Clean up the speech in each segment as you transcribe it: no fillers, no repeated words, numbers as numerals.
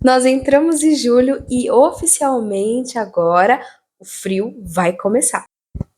Nós entramos em julho e oficialmente agora o frio vai começar.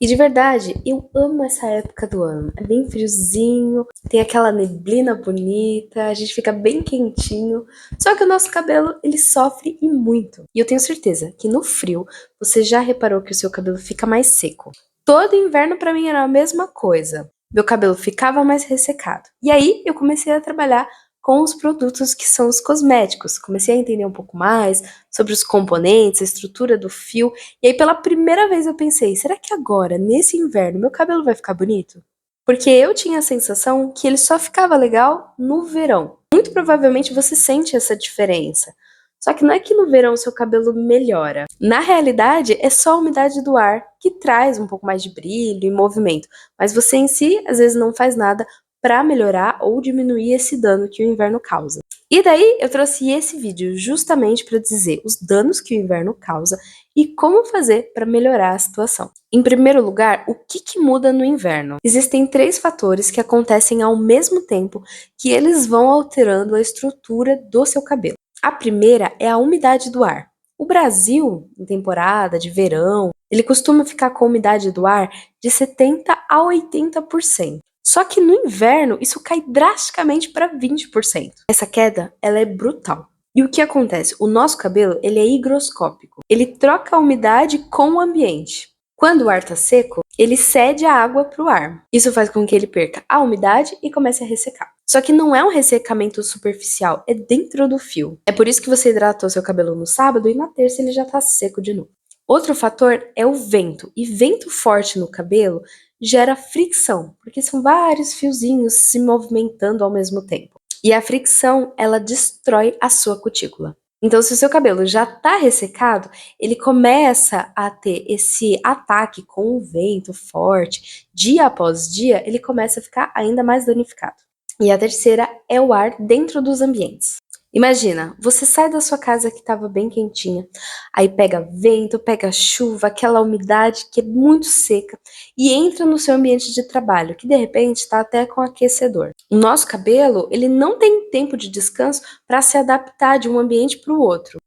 E de verdade, eu amo essa época do ano. É bem friozinho, tem aquela neblina bonita, a gente fica bem quentinho. Só que o nosso cabelo, ele sofre e muito. E eu tenho certeza que no frio, você já reparou que o seu cabelo fica mais seco. Todo inverno pra mim era a mesma coisa. Meu cabelo ficava mais ressecado. E aí eu comecei a trabalhar com os produtos que são os cosméticos. Comecei a entender um pouco mais sobre os componentes, a estrutura do fio. E aí, pela primeira vez, eu pensei: será que agora, nesse inverno, meu cabelo vai ficar bonito? Porque eu tinha a sensação que ele só ficava legal no verão. Muito provavelmente você sente essa diferença. Só que não é que no verão seu cabelo melhora. Na realidade, é só a umidade do ar que traz um pouco mais de brilho e movimento. Mas você em si, às vezes, não faz nada para melhorar ou diminuir esse dano que o inverno causa. E daí eu trouxe esse vídeo justamente para dizer os danos que o inverno causa e como fazer para melhorar a situação. Em primeiro lugar, o que muda no inverno? Existem 3 fatores que acontecem ao mesmo tempo que eles vão alterando a estrutura do seu cabelo. A primeira é a umidade do ar. O Brasil, em temporada de verão, ele costuma ficar com a umidade do ar de 70 a 80%. Só que no inverno isso cai drasticamente para 20%. Essa queda, ela é brutal. E o que acontece? O nosso cabelo, ele é higroscópico. Ele troca a umidade com o ambiente. Quando o ar está seco, ele cede a água para o ar. Isso faz com que ele perca a umidade e comece a ressecar. Só que não é um ressecamento superficial, é dentro do fio. É por isso que você hidratou seu cabelo no sábado e na terça ele já está seco de novo. Outro fator é o vento. E vento forte no cabelo gera fricção, porque são vários fiozinhos se movimentando ao mesmo tempo. E a fricção, ela destrói a sua cutícula. Então, se o seu cabelo já está ressecado, ele começa a ter esse ataque com o vento forte, dia após dia, ele começa a ficar ainda mais danificado. E a terceira é o ar dentro dos ambientes. Imagina, você sai da sua casa que estava bem quentinha, aí pega vento, pega chuva, aquela umidade que é muito seca e entra no seu ambiente de trabalho, que de repente está até com aquecedor. O nosso cabelo, ele não tem tempo de descanso para se adaptar de um ambiente para o outro.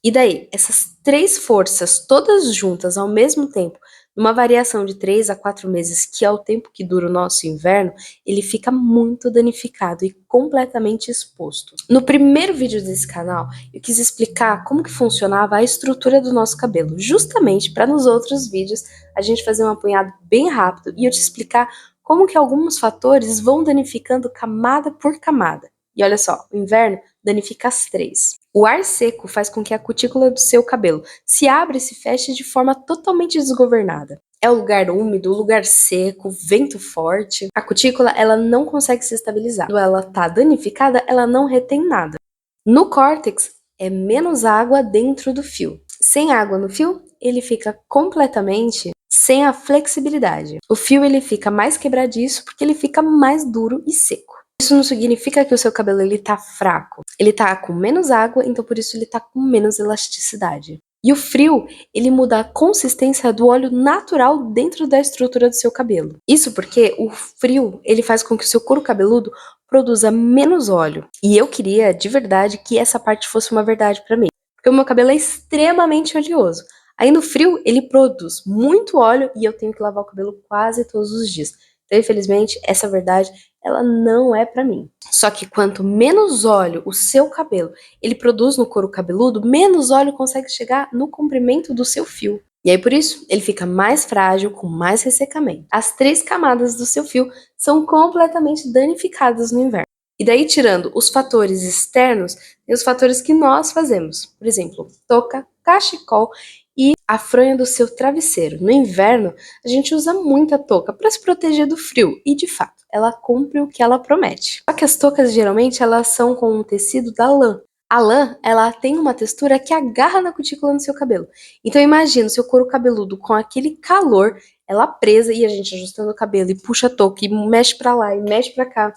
E daí, essas 3 forças todas juntas ao mesmo tempo, numa variação de 3 a 4 meses, que é o tempo que dura o nosso inverno, ele fica muito danificado e completamente exposto. No primeiro vídeo desse canal, eu quis explicar como que funcionava a estrutura do nosso cabelo, justamente para nos outros vídeos a gente fazer um apanhado bem rápido e eu te explicar como que alguns fatores vão danificando camada por camada. E olha só, o inverno danifica as 3. O ar seco faz com que a cutícula do seu cabelo se abra e se feche de forma totalmente desgovernada. É o lugar úmido, o lugar seco, vento forte. A cutícula, ela não consegue se estabilizar. Quando ela tá danificada, ela não retém nada. No córtex, é menos água dentro do fio. Sem água no fio, ele fica completamente sem a flexibilidade. O fio, ele fica mais quebradiço porque ele fica mais duro e seco. Isso não significa que o seu cabelo ele tá fraco. Ele tá com menos água, então por isso ele tá com menos elasticidade. E o frio, ele muda a consistência do óleo natural dentro da estrutura do seu cabelo. Isso porque o frio, ele faz com que o seu couro cabeludo produza menos óleo. E eu queria, de verdade, que essa parte fosse uma verdade pra mim. Porque o meu cabelo é extremamente oleoso. Aí no frio, ele produz muito óleo e eu tenho que lavar o cabelo quase todos os dias. Então, infelizmente, essa verdade, ela não é pra mim. Só que quanto menos óleo o seu cabelo ele produz no couro cabeludo, menos óleo consegue chegar no comprimento do seu fio. E aí, por isso, ele fica mais frágil, com mais ressecamento. As 3 camadas do seu fio são completamente danificadas no inverno. E daí, tirando os fatores externos, tem os fatores que nós fazemos. Por exemplo, touca, cachecol e a fronha do seu travesseiro. No inverno, a gente usa muita touca para se proteger do frio e, de fato, ela cumpre o que ela promete. Só que as toucas, geralmente, elas são com um tecido da lã. A lã, ela tem uma textura que agarra na cutícula do seu cabelo. Então, imagina o seu couro cabeludo com aquele calor, ela presa e a gente ajustando o cabelo e puxa a touca e mexe para lá e mexe para cá.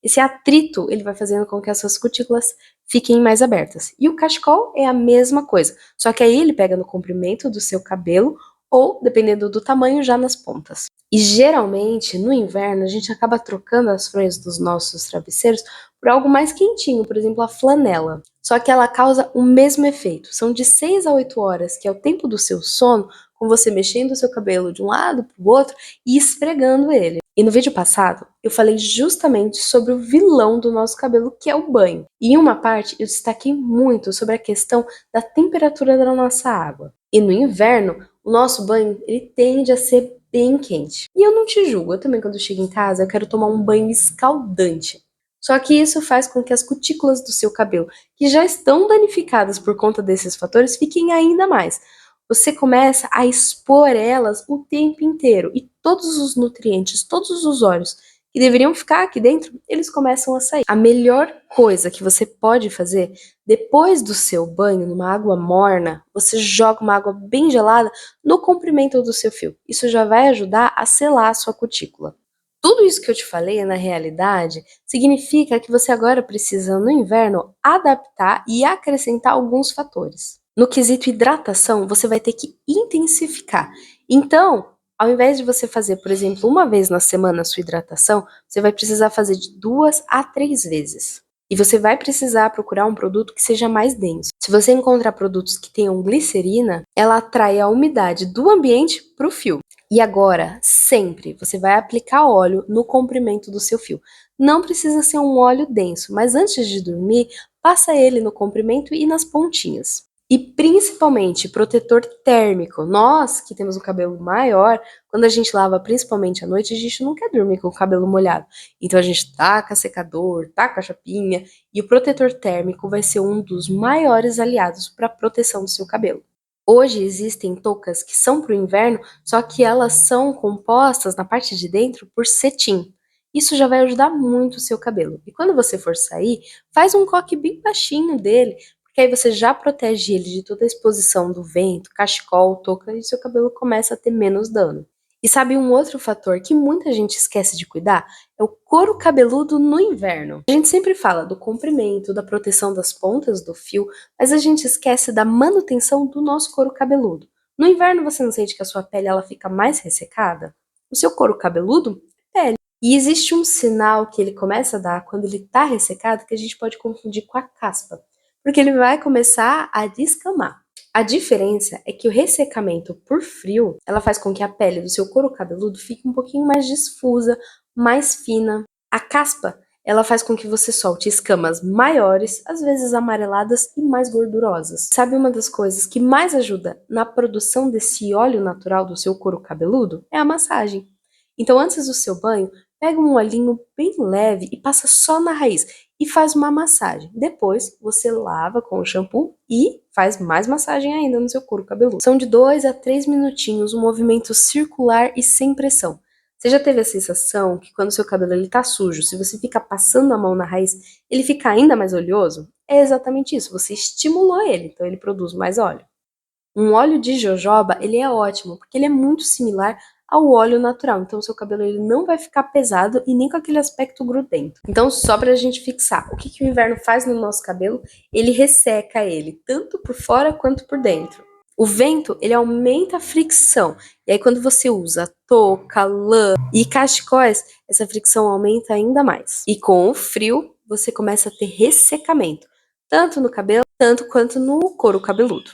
Esse atrito, ele vai fazendo com que as suas cutículas fiquem mais abertas. E o cachecol é a mesma coisa, só que aí ele pega no comprimento do seu cabelo ou, dependendo do tamanho, já nas pontas. E geralmente, no inverno, a gente acaba trocando as fronhas dos nossos travesseiros por algo mais quentinho, por exemplo, a flanela. Só que ela causa o mesmo efeito. São de 6 a 8 horas, que é o tempo do seu sono, com você mexendo o seu cabelo de um lado para o outro e esfregando ele. E no vídeo passado, eu falei justamente sobre o vilão do nosso cabelo, que é o banho. E em uma parte, eu destaquei muito sobre a questão da temperatura da nossa água. E no inverno, o nosso banho ele tende a ser bem quente. E eu não te julgo, eu também quando eu chego em casa, eu quero tomar um banho escaldante. Só que isso faz com que as cutículas do seu cabelo, que já estão danificadas por conta desses fatores, fiquem ainda mais. Você começa a expor elas o tempo inteiro e todos os nutrientes, todos os óleos que deveriam ficar aqui dentro, eles começam a sair. A melhor coisa que você pode fazer depois do seu banho, numa água morna, você joga uma água bem gelada no comprimento do seu fio. Isso já vai ajudar a selar a sua cutícula. Tudo isso que eu te falei, na realidade, significa que você agora precisa, no inverno, adaptar e acrescentar alguns fatores. No quesito hidratação, você vai ter que intensificar. Então, ao invés de você fazer, por exemplo, uma vez na semana a sua hidratação, você vai precisar fazer de 2 a 3 vezes. E você vai precisar procurar um produto que seja mais denso. Se você encontrar produtos que tenham glicerina, ela atrai a umidade do ambiente para o fio. E agora, sempre, você vai aplicar óleo no comprimento do seu fio. Não precisa ser um óleo denso, mas antes de dormir, passa ele no comprimento e nas pontinhas. E principalmente protetor térmico. Nós que temos um cabelo maior, quando a gente lava principalmente à noite, a gente não quer dormir com o cabelo molhado. Então a gente taca secador, taca a chapinha, e o protetor térmico vai ser um dos maiores aliados para a proteção do seu cabelo. Hoje existem toucas que são para o inverno, só que elas são compostas na parte de dentro por cetim. Isso já vai ajudar muito o seu cabelo. E quando você for sair, faz um coque bem baixinho dele, porque aí você já protege ele de toda a exposição do vento, cachecol, touca, e seu cabelo começa a ter menos dano. E sabe um outro fator que muita gente esquece de cuidar? É o couro cabeludo no inverno. A gente sempre fala do comprimento, da proteção das pontas do fio, mas a gente esquece da manutenção do nosso couro cabeludo. No inverno você não sente que a sua pele ela fica mais ressecada? O seu couro cabeludo é pele. E existe um sinal que ele começa a dar quando ele está ressecado que a gente pode confundir com a caspa, porque ele vai começar a descamar. A diferença é que o ressecamento por frio, ela faz com que a pele do seu couro cabeludo fique um pouquinho mais difusa, mais fina. A caspa, ela faz com que você solte escamas maiores, às vezes amareladas e mais gordurosas. Sabe uma das coisas que mais ajuda na produção desse óleo natural do seu couro cabeludo? É a massagem. Então, antes do seu banho, pega um olhinho bem leve e passa só na raiz e faz uma massagem. Depois, você lava com o shampoo e faz mais massagem ainda no seu couro cabeludo. São de 2 a 3 minutinhos, um movimento circular e sem pressão. Você já teve a sensação que quando o seu cabelo está sujo, se você fica passando a mão na raiz, ele fica ainda mais oleoso? É exatamente isso, você estimulou ele, então ele produz mais óleo. Um óleo de jojoba, ele é ótimo, porque ele é muito similar ao óleo natural, então o seu cabelo ele não vai ficar pesado e nem com aquele aspecto grudento. Então, só pra gente fixar, o que que o inverno faz no nosso cabelo? Ele resseca ele, tanto por fora quanto por dentro. O vento, ele aumenta a fricção, e aí quando você usa touca, lã e cachecóis, essa fricção aumenta ainda mais. E com o frio, você começa a ter ressecamento, tanto no cabelo, tanto quanto no couro cabeludo.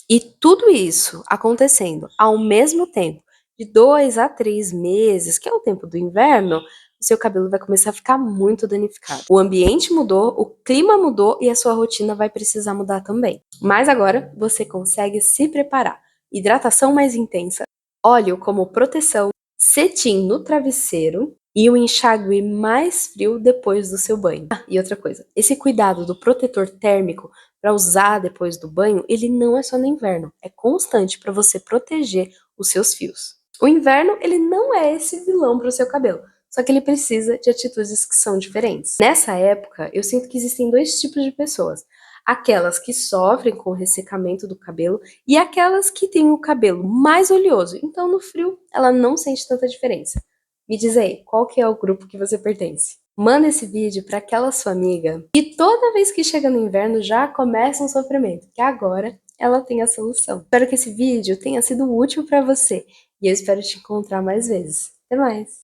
E tudo isso acontecendo ao mesmo tempo, de 2 a 3 meses, que é o tempo do inverno, o seu cabelo vai começar a ficar muito danificado. O ambiente mudou, o clima mudou e a sua rotina vai precisar mudar também. Mas agora você consegue se preparar. Hidratação mais intensa, óleo como proteção, cetim no travesseiro e o enxágue mais frio depois do seu banho. Ah, e outra coisa, esse cuidado do protetor térmico para usar depois do banho, ele não é só no inverno, é constante para você proteger os seus fios. O inverno, ele não é esse vilão para o seu cabelo, só que ele precisa de atitudes que são diferentes. Nessa época, eu sinto que existem dois tipos de pessoas. Aquelas que sofrem com o ressecamento do cabelo e aquelas que têm o cabelo mais oleoso. Então, no frio, ela não sente tanta diferença. Me diz aí, qual que é o grupo que você pertence? Manda esse vídeo para aquela sua amiga que toda vez que chega no inverno já começa um sofrimento, que agora ela tem a solução. Espero que esse vídeo tenha sido útil para você e eu espero te encontrar mais vezes. Até mais.